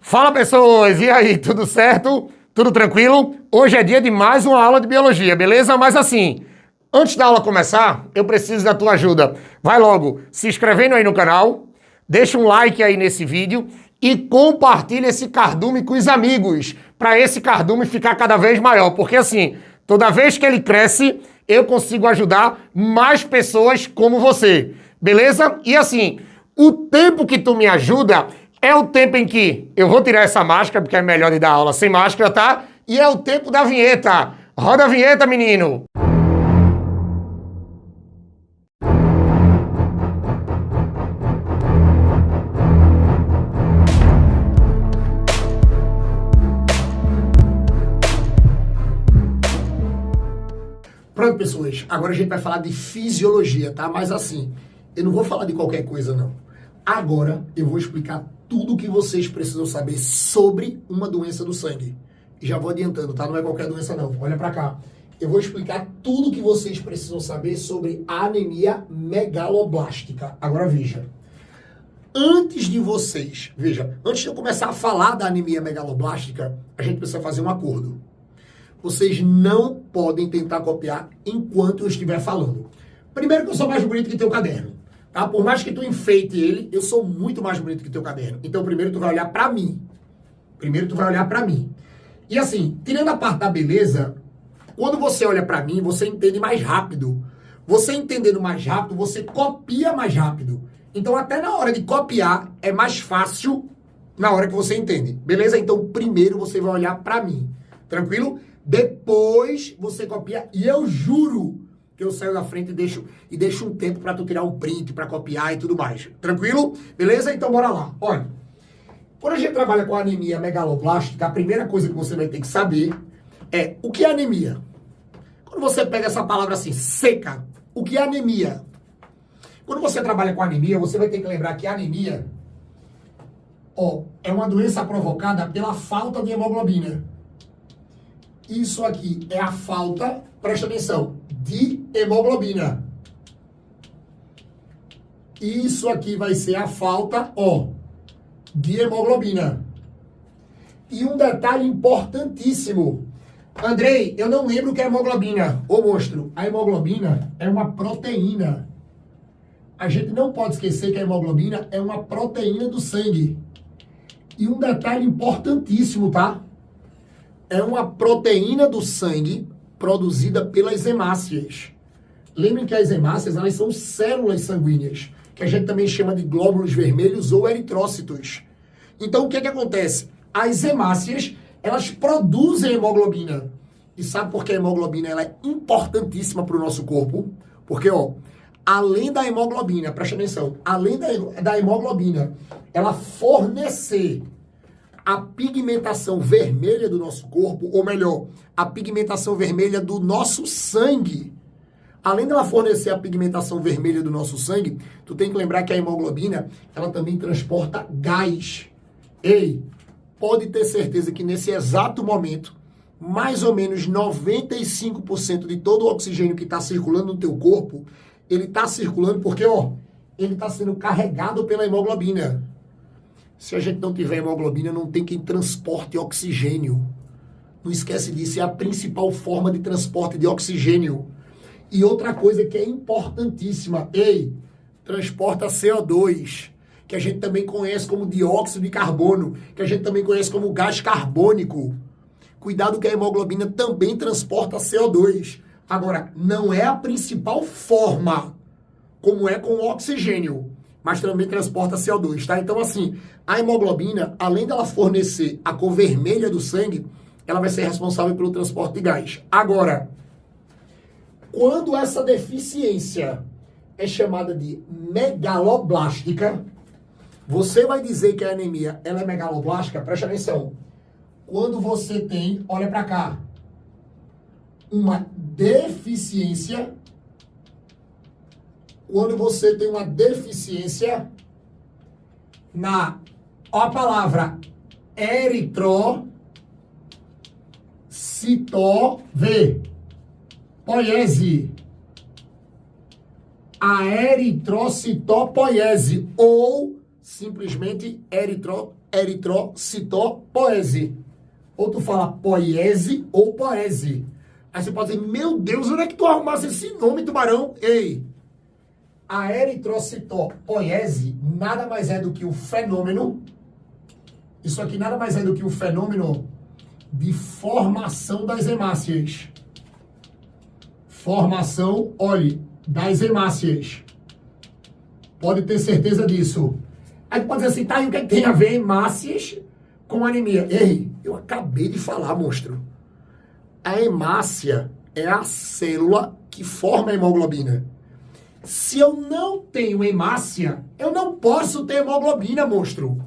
Fala, pessoas! E aí, tudo certo? Tudo tranquilo? Hoje é dia de mais uma aula de biologia, beleza? Mas assim, antes da aula começar, eu preciso da tua ajuda. Vai logo se inscrevendo aí no canal, deixa um like aí nesse vídeo e compartilha esse cardume com os amigos, para esse cardume ficar cada vez maior, porque assim, toda vez que ele cresce, eu consigo ajudar mais pessoas como você, beleza? E assim, o tempo que tu me ajuda é o tempo em que eu vou tirar essa máscara, porque é melhor de dar aula sem máscara, tá? E é o tempo da vinheta. Roda a vinheta, menino! Pronto, pessoas, agora a gente vai falar de fisiologia, tá? Mas assim, eu não vou falar de qualquer coisa, não. Agora eu vou explicar tudo o que vocês precisam saber sobre uma doença do sangue. E já vou adiantando, tá? Não é qualquer doença, não. Olha pra cá. Eu vou explicar tudo o que vocês precisam saber sobre a anemia megaloblástica. Agora veja. Antes de eu começar a falar da anemia megaloblástica, a gente precisa fazer um acordo. Vocês não podem tentar copiar enquanto eu estiver falando. Primeiro que eu sou mais bonito que teu caderno. Tá? Por mais que tu enfeite ele, eu sou muito mais bonito que teu caderno. Então primeiro tu vai olhar pra mim. E assim, tirando a parte da beleza, quando você olha pra mim, você entende mais rápido. Você entendendo mais rápido, você copia mais rápido. Então até na hora de copiar, é mais fácil na hora que você entende. Beleza? Então primeiro você vai olhar pra mim. Tranquilo? Depois você copia e eu juro que eu saio da frente e deixo um tempo para tu tirar um print, para copiar e tudo mais. Tranquilo? Beleza? Então bora lá. Olha, quando a gente trabalha com anemia megaloblástica, a primeira coisa que você vai ter que saber é o que é anemia. Quando você pega essa palavra assim, seca, o que é anemia? Quando você trabalha com anemia, você vai ter que lembrar que a anemia, é uma doença provocada pela falta de hemoglobina. Isso aqui é a falta, presta atenção, de hemoglobina. Isso aqui vai ser a falta, de hemoglobina. E um detalhe importantíssimo. Andrei, eu não lembro o que é hemoglobina. Ô monstro, a hemoglobina é uma proteína. A gente não pode esquecer que a hemoglobina é uma proteína do sangue. E um detalhe importantíssimo, tá? É uma proteína do sangue produzida pelas hemácias. Lembrem que as hemácias, elas são células sanguíneas, que a gente também chama de glóbulos vermelhos ou eritrócitos. Então, o que acontece? As hemácias, elas produzem hemoglobina. E sabe por que a hemoglobina ela é importantíssima para o nosso corpo? Porque, além da hemoglobina, presta atenção, além da hemoglobina, ela fornecer a pigmentação vermelha do nosso corpo, ou melhor, a pigmentação vermelha do nosso sangue. Além dela fornecer a pigmentação vermelha do nosso sangue, tu tem que lembrar que a hemoglobina, ela também transporta gás. Ei, pode ter certeza que nesse exato momento, mais ou menos 95% de todo o oxigênio que está circulando no teu corpo, ele está circulando porque, ele está sendo carregado pela hemoglobina. Se a gente não tiver hemoglobina, não tem quem transporte oxigênio. Não esquece disso, é a principal forma de transporte de oxigênio. E outra coisa que é importantíssima, transporta CO2, que a gente também conhece como dióxido de carbono, que a gente também conhece como gás carbônico. Cuidado que a hemoglobina também transporta CO2. Agora, não é a principal forma, como é com o oxigênio, mas também transporta CO2, tá? Então, assim, a hemoglobina, além dela fornecer a cor vermelha do sangue, ela vai ser responsável pelo transporte de gás. Agora, quando essa deficiência é chamada de megaloblástica, você vai dizer que a anemia ela é megaloblástica, presta atenção. Quando você tem, olha pra cá, uma deficiência. Quando você tem uma deficiência na a palavra eritrocitopoiese. A eritrocitopoiese ou simplesmente eritrocitopoese. Ou tu fala poiese ou poese. Aí você pode dizer, meu Deus, onde é que tu arrumasse esse nome, tubarão? Ei, a eritrocitopoiese nada mais é do que o fenômeno, isso aqui nada mais é do que o fenômeno de formação das hemácias. Formação, olhe, das hemácias. Pode ter certeza disso. Aí tu pode dizer assim, tá, e o que é que tem a ver hemácias com anemia? Ei, eu acabei de falar, monstro. A hemácia é a célula que forma a hemoglobina. Se eu não tenho hemácia, eu não posso ter hemoglobina, monstro.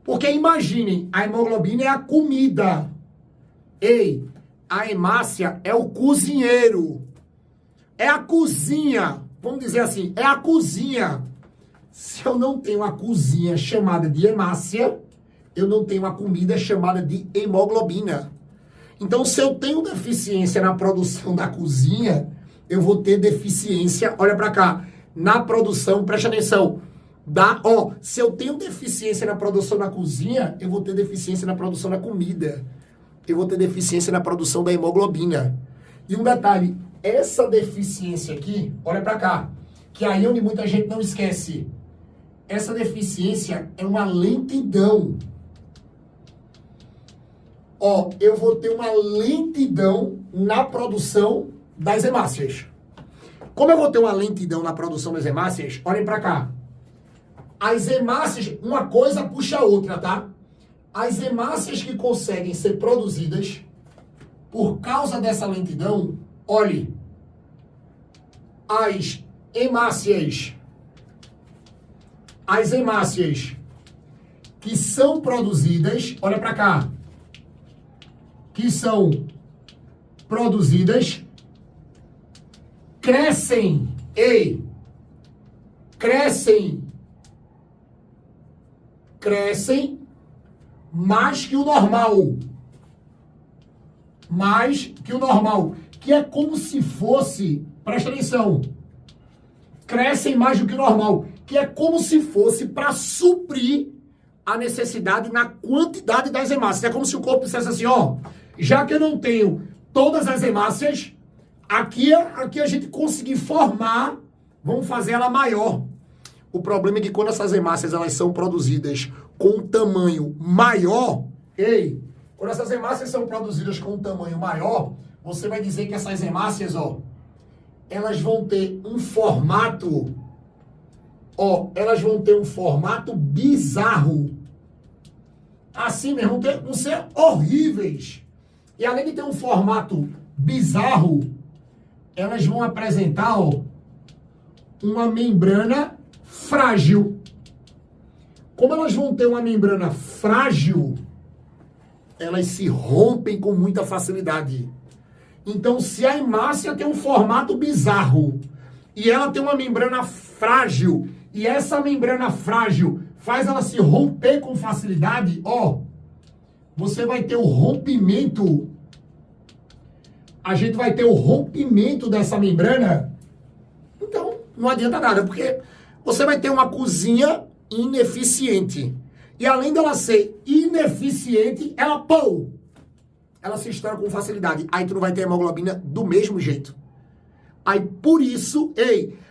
Porque imaginem, a hemoglobina é a comida. Ei, a hemácia é o cozinheiro. É a cozinha. Vamos dizer assim, é a cozinha. Se eu não tenho a cozinha chamada de hemácia, eu não tenho a comida chamada de hemoglobina. Então, se eu tenho deficiência na produção da cozinha, eu vou ter deficiência, olha pra cá, na produção, preste atenção, se eu tenho deficiência na produção da cozinha, eu vou ter deficiência na produção da comida. Eu vou ter deficiência na produção da hemoglobina. E um detalhe, essa deficiência aqui, olha pra cá, que aí onde muita gente não esquece, essa deficiência é uma lentidão. Eu vou ter uma lentidão na produção das hemácias. Como eu vou ter uma lentidão na produção das hemácias, olhem pra cá. As hemácias, uma coisa puxa a outra, tá? As hemácias que conseguem ser produzidas por causa dessa lentidão, olhe, as hemácias que são produzidas, olha pra cá, que são produzidas, crescem mais que o normal. Que é como se fosse, presta atenção, crescem mais do que o normal, que é como se fosse para suprir a necessidade na quantidade das hemácias. É como se o corpo dissesse assim, já que eu não tenho todas as hemácias, aqui a gente conseguir formar, vamos fazer ela maior. O problema é que quando essas hemácias elas são produzidas com um tamanho maior, quando essas hemácias são produzidas com um tamanho maior, você vai dizer que essas hemácias, elas vão ter um formato, bizarro. Assim mesmo, vão ser horríveis. E além de ter um formato bizarro, elas vão apresentar, uma membrana frágil. Como elas vão ter uma membrana frágil, elas se rompem com muita facilidade. Então, se a hemácia tem um formato bizarro e ela tem uma membrana frágil, e essa membrana frágil faz ela se romper com facilidade, você vai ter o rompimento. A gente vai ter o rompimento dessa membrana. Então, não adianta nada, porque você vai ter uma cozinha ineficiente. E além dela ser ineficiente, ela se estoura com facilidade. Aí tu não vai ter hemoglobina do mesmo jeito. Aí por isso,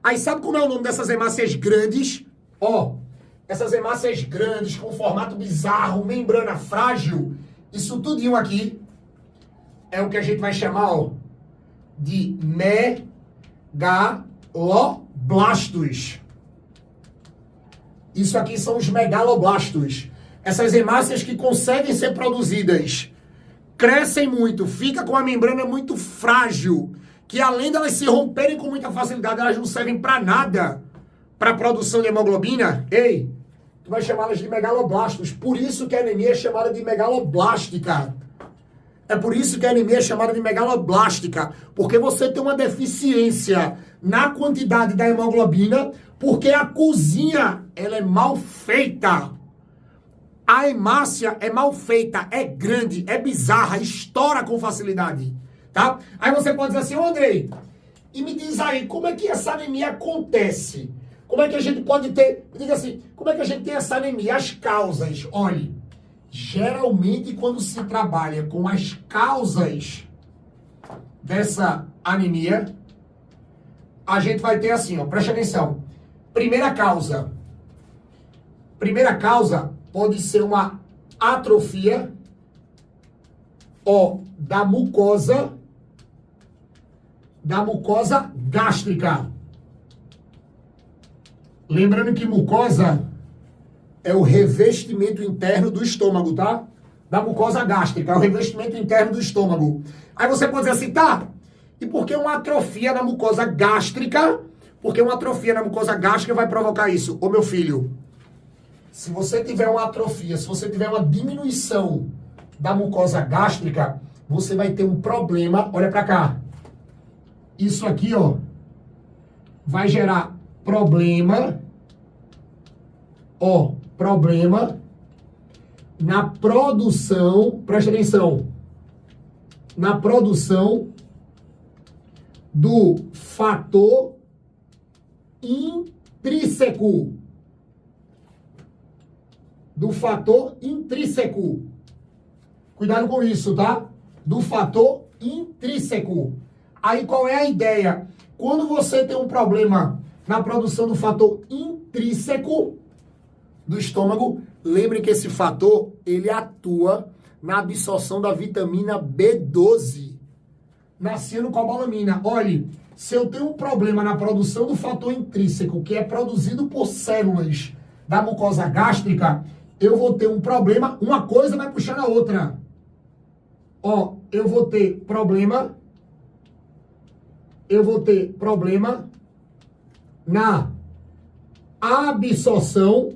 aí sabe como é o nome dessas hemácias grandes? Essas hemácias grandes, com formato bizarro, membrana frágil, isso tudinho aqui é o que a gente vai chamar, de megaloblastos. Isso aqui são os megaloblastos. Essas hemácias que conseguem ser produzidas, crescem muito, fica com a membrana muito frágil, que além delas se romperem com muita facilidade, elas não servem para nada para a produção de hemoglobina. Tu vai chamá-las de megaloblastos. Por isso que a anemia é chamada de megaloblástica. É por isso que a anemia é chamada de megaloblástica, porque você tem uma deficiência na quantidade da hemoglobina, porque a cozinha, ela é mal feita. A hemácia é mal feita, é grande, é bizarra, estoura com facilidade, tá? Aí você pode dizer assim, Andrei, e me diz aí, como é que essa anemia acontece? Como é que a gente pode ter, diga assim, como é que a gente tem essa anemia? As causas, olhe, geralmente quando se trabalha com as causas dessa anemia, a gente vai ter assim, ó, preste atenção. Primeira causa pode ser uma atrofia, ó, da mucosa gástrica. Lembrando que mucosa é o revestimento interno do estômago, tá? Da mucosa gástrica, é o revestimento interno do estômago. Aí você pode dizer assim, tá, e por que uma atrofia na mucosa gástrica? Porque uma atrofia na mucosa gástrica vai provocar isso. Ô meu filho, se você tiver uma atrofia, se você tiver uma diminuição da mucosa gástrica, você vai ter um problema, olha pra cá. Isso aqui, ó, vai gerar problema na produção, presta atenção, na produção do fator intrínseco. Do fator intrínseco. Cuidado com isso, tá? Do fator intrínseco. Aí qual é a ideia? Quando você tem um problema na produção do fator intrínseco do estômago, lembre que esse fator, ele atua na absorção da vitamina B12, na cianocobalamina. Olhe, se eu tenho um problema na produção do fator intrínseco, que é produzido por células da mucosa gástrica, eu vou ter um problema, uma coisa vai puxando a outra. Ó, eu vou ter problema na absorção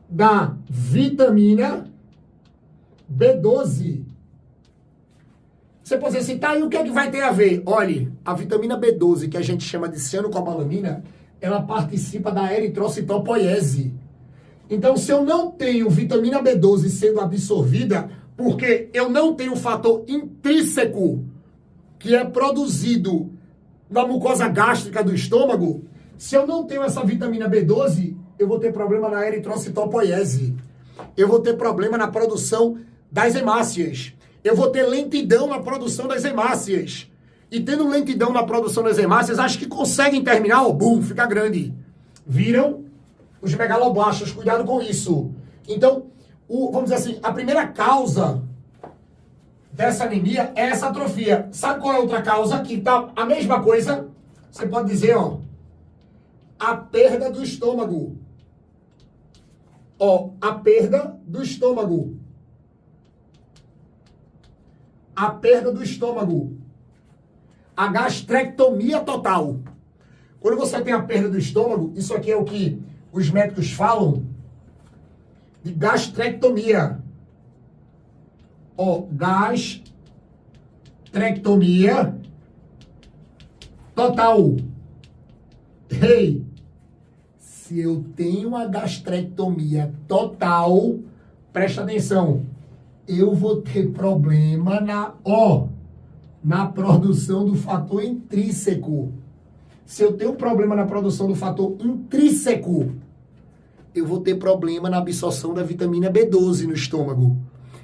da vitamina B12. Você pode dizer assim, tá, e o que é que vai ter a ver? Olhe, a vitamina B12, que a gente chama de cianocobalamina, ela participa da eritrocitopoiese. Então, se eu não tenho vitamina B12 sendo absorvida, porque eu não tenho o fator intrínseco que é produzido na mucosa gástrica do estômago, se eu não tenho essa vitamina B12, eu vou ter problema na eritrocitopoiese. Eu vou ter problema na produção das hemácias. Eu vou ter lentidão na produção das hemácias. E tendo lentidão na produção das hemácias, acho que conseguem terminar, ó, bum, fica grande. Viram? Os megaloblastos, cuidado com isso. Então, vamos dizer assim, a primeira causa dessa anemia é essa atrofia. Sabe qual é a outra causa? Que tá a mesma coisa. Você pode dizer, ó, a perda do estômago. Ó, a perda do estômago. A perda do estômago. A gastrectomia total. Quando você tem a perda do estômago, isso aqui é o que os médicos falam de gastrectomia. Ó, gastrectomia total. Ei, se eu tenho uma gastrectomia total, presta atenção, eu vou ter problema na produção do fator intrínseco. Se eu tenho problema na produção do fator intrínseco, eu vou ter problema na absorção da vitamina B12 no estômago.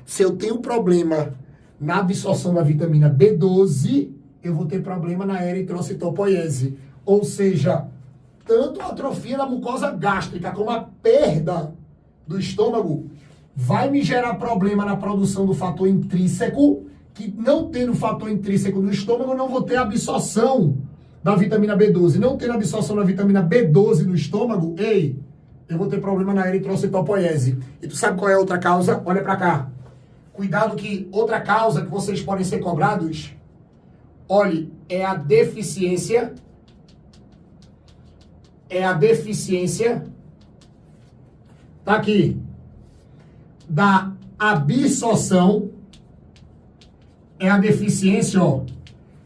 Se eu tenho problema na absorção da vitamina B12, eu vou ter problema na eritrocitopoiese. Ou seja, tanto a atrofia da mucosa gástrica como a perda do estômago vai me gerar problema na produção do fator intrínseco, que não tendo fator intrínseco no estômago, eu não vou ter absorção da vitamina B12. Não tendo absorção da vitamina B12 no estômago, eu vou ter problema na eritrocitopoiese. E tu sabe qual é a outra causa? Olha pra cá. Cuidado que outra causa que vocês podem ser cobrados, olhe, é a deficiência, tá aqui, da absorção, é a deficiência, ó,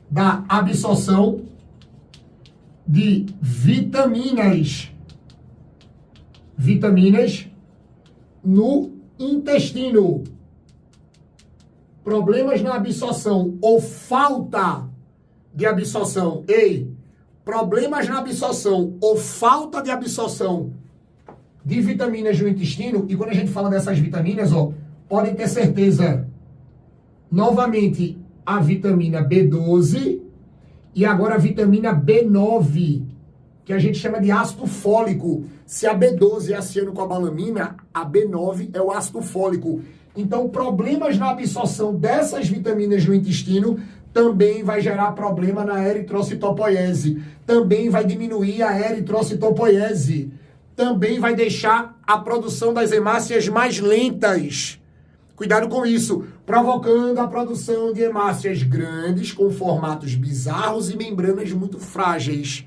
da absorção de vitaminas no intestino. Problemas na absorção ou falta de absorção. problemas na absorção ou falta de absorção de vitaminas no intestino, e quando a gente fala dessas vitaminas, ó, podem ter certeza, novamente, a vitamina B12 e agora a vitamina B9, que a gente chama de ácido fólico. Se a B12 é a cianocobalamina, a B9 é o ácido fólico. Então, problemas na absorção dessas vitaminas no intestino também vai gerar problema na eritrocitopoiese, também vai diminuir a eritrocitopoiese, também vai deixar a produção das hemácias mais lentas. Cuidado com isso, provocando a produção de hemácias grandes com formatos bizarros e membranas muito frágeis,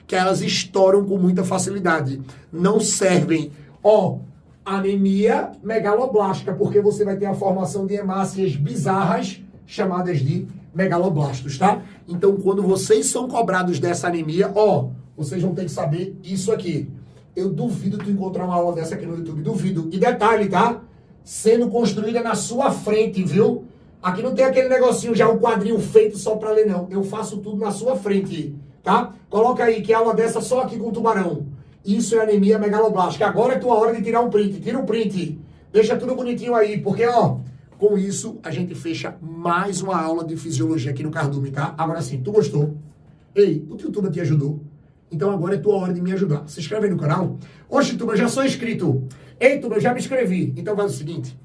que elas estouram com muita facilidade. Não servem. Ó, anemia megaloblástica, porque você vai ter a formação de hemácias bizarras, chamadas de megaloblastos, tá? Então, quando vocês são cobrados dessa anemia, ó, vocês vão ter que saber isso aqui. Eu duvido tu encontrar uma aula dessa aqui no YouTube, duvido. E detalhe, tá? Sendo construída na sua frente, viu? Aqui não tem aquele negocinho já, um quadrinho feito só pra ler, não. Eu faço tudo na sua frente, tá? Coloca aí que aula dessa só aqui com tubarão. Isso é anemia megaloblástica. Agora é tua hora de tirar um print. Tira um print. Deixa tudo bonitinho aí, porque, ó, com isso a gente fecha mais uma aula de fisiologia aqui no Cardume, tá? Agora sim, tu gostou? Ei, o YouTube te ajudou? Então agora é tua hora de me ajudar. Se inscreve aí no canal. Oxe, Tuba, eu já sou inscrito. Ei, Tuba, eu já me inscrevi. Então faz o seguinte,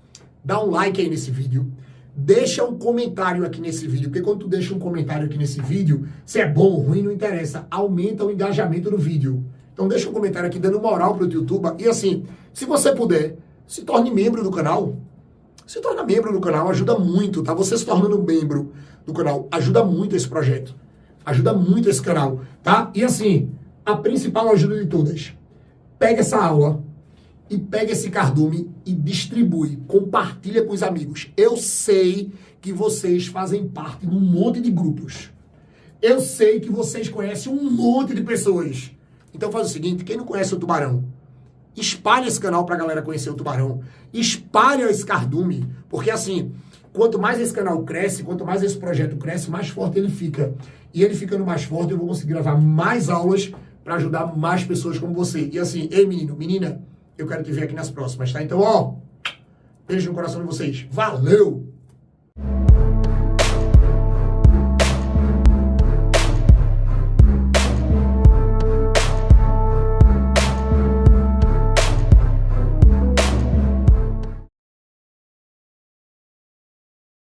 dá um like aí nesse vídeo. Deixa um comentário aqui nesse vídeo, porque quando tu deixa um comentário aqui nesse vídeo, se é bom ou ruim, não interessa. Aumenta o engajamento do vídeo. Então deixa um comentário aqui dando moral pro YouTube. E assim, se você puder, se torne membro do canal. Se torna membro do canal, ajuda muito, tá? Você se tornando membro do canal, ajuda muito esse projeto. Ajuda muito esse canal, tá? E assim, a principal ajuda de todas. Pega essa aula e pega esse cardume e distribui. Compartilha com os amigos. Eu sei que vocês fazem parte de um monte de grupos. Eu sei que vocês conhecem um monte de pessoas. Então faz o seguinte, quem não conhece o Tubarão, espalha esse canal pra galera conhecer o Tubarão. Espalha esse cardume, porque assim, quanto mais esse canal cresce, quanto mais esse projeto cresce, mais forte ele fica. E ele ficando mais forte, eu vou conseguir gravar mais aulas para ajudar mais pessoas como você. E assim, ei menino, menina, eu quero te ver aqui nas próximas, tá? Então, ó, beijo no coração de vocês. Valeu!